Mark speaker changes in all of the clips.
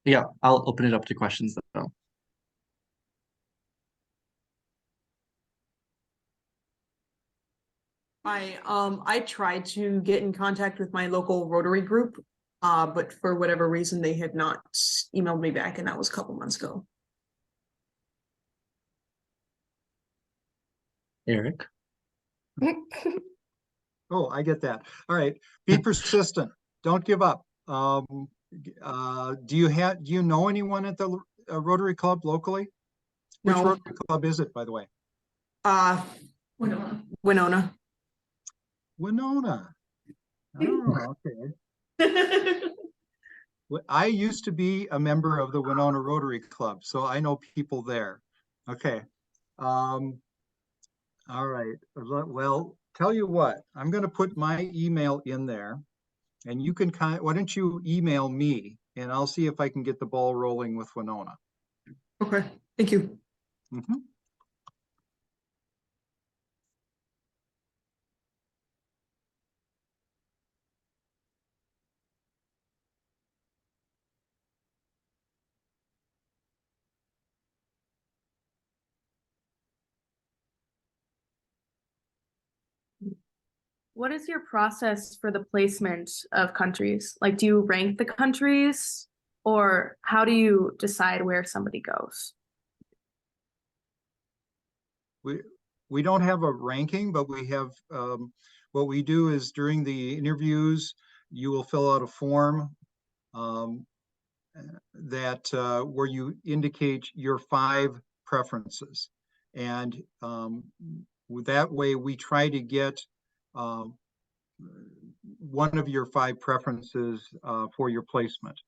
Speaker 1: Yeah, I'll open it up to questions though.
Speaker 2: I tried to get in contact with my local Rotary group, but for whatever reason they had not emailed me back, and that was a couple months ago.
Speaker 1: Eric.
Speaker 3: Oh, I get that. All right. Be persistent. Don't give up. Do you know anyone at the Rotary Club locally? Which
Speaker 2: No.
Speaker 3: Rotary Club is it, by the way?
Speaker 2: Winona. Winona.
Speaker 3: Winona. Oh, okay. I used to be a member of the Winona Rotary Club, so I know people there. Okay. Um, all right. Well, tell you what, I'm going to put my email in there, and you can why don't you email me, and I'll see if I can get the ball rolling with Winona.
Speaker 2: Okay. Thank you.
Speaker 3: Mhm.
Speaker 4: What is your process for the placement of countries? Like, do you rank the countries, or how do you decide where somebody goes?
Speaker 3: We don't have a ranking, but we have what we do is during the interviews, you will fill out a form um, that where you indicate your 5 preferences, and that way we try to get um, one of your 5 preferences for your placement.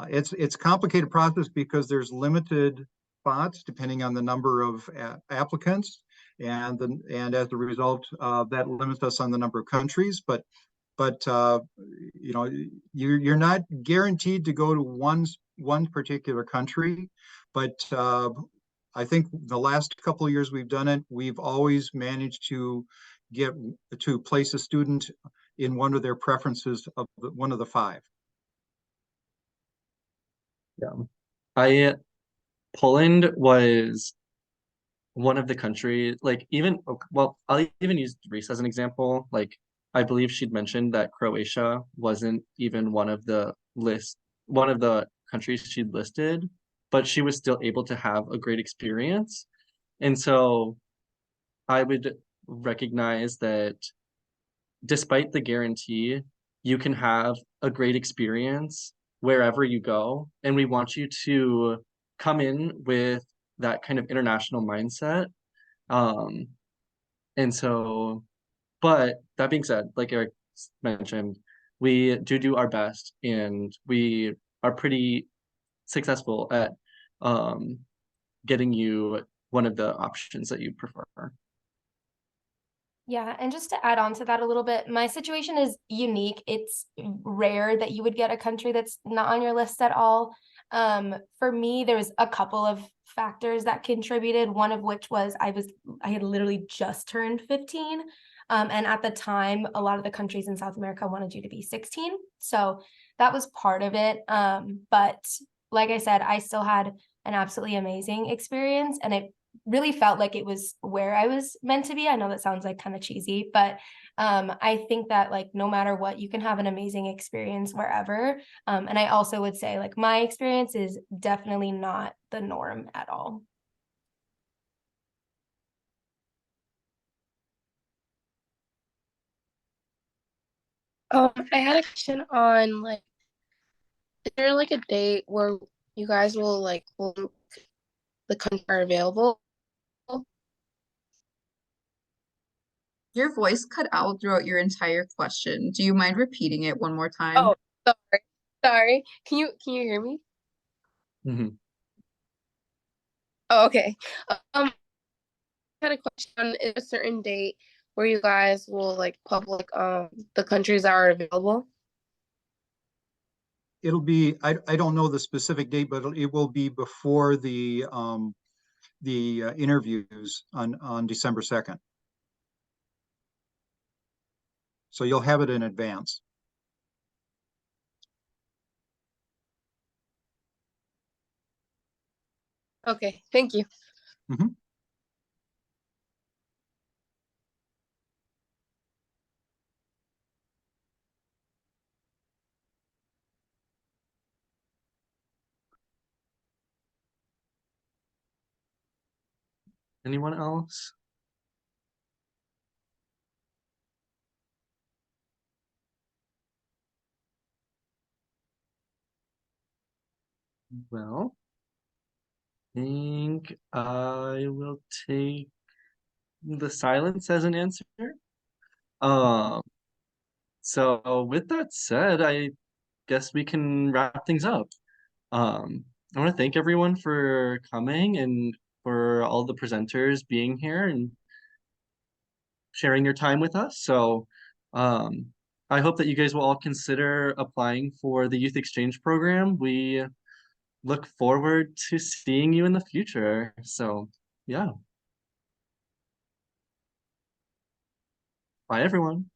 Speaker 3: It's a complicated process because there's limited spots depending on the number of applicants, and as a result, that limits us on the number of countries. But you know, you're not guaranteed to go to one particular country, but I think the last couple of years we've done it, we've always managed to place a student in one of their preferences of one of the 5.
Speaker 1: Yeah. I Poland was one of the countries, like even well, I'll even use Greece as an example. Like I believe she'd mentioned that Croatia wasn't even one of the countries she'd listed, but she was still able to have a great experience. And so I would recognize that despite the guarantee, you can have a great experience wherever you go. And we want you to come in with that kind of international mindset. Um, and so, but that being said, like Eric mentioned, we do our best, and we are pretty successful at um, getting you one of the options that you prefer.
Speaker 5: Yeah, and just to add on to that a little bit, my situation is unique. It's rare that you would get a country that's not on your list at all. For me, there was a couple of factors that contributed, one of which was I had literally just turned 15. And at the time, a lot of the countries in South America wanted you to be 16. So that was part of it. But like I said, I still had an absolutely amazing experience, and it really felt like it was where I was meant to be. I know that sounds like kind of cheesy, but I think that like no matter what, you can have an amazing experience wherever. And I also would say like my experience is definitely not the norm at all.
Speaker 6: I had a question on like, is there like a date where you guys will like the country are available?
Speaker 7: Your voice cut out throughout your entire question. Do you mind repeating it one more time?
Speaker 6: Oh, sorry. Can you hear me?
Speaker 1: Mm-hmm.
Speaker 6: Oh, okay. I had a question on a certain date where you guys will like public the countries that are available.
Speaker 3: It'll be, I don't know the specific date, but it will be before the interviews on December 2nd. So you'll have it in advance.
Speaker 6: Okay, thank you.
Speaker 3: Mhm.
Speaker 1: Anyone else? Well, I think I will take the silence as an answer. Um, so with that said, I guess we can wrap things up. I want to thank everyone for coming and for all the presenters being here and sharing your time with us. So, um, I hope that you guys will all consider applying for the youth exchange program. We look forward to seeing you in the future. So, yeah. Bye, everyone.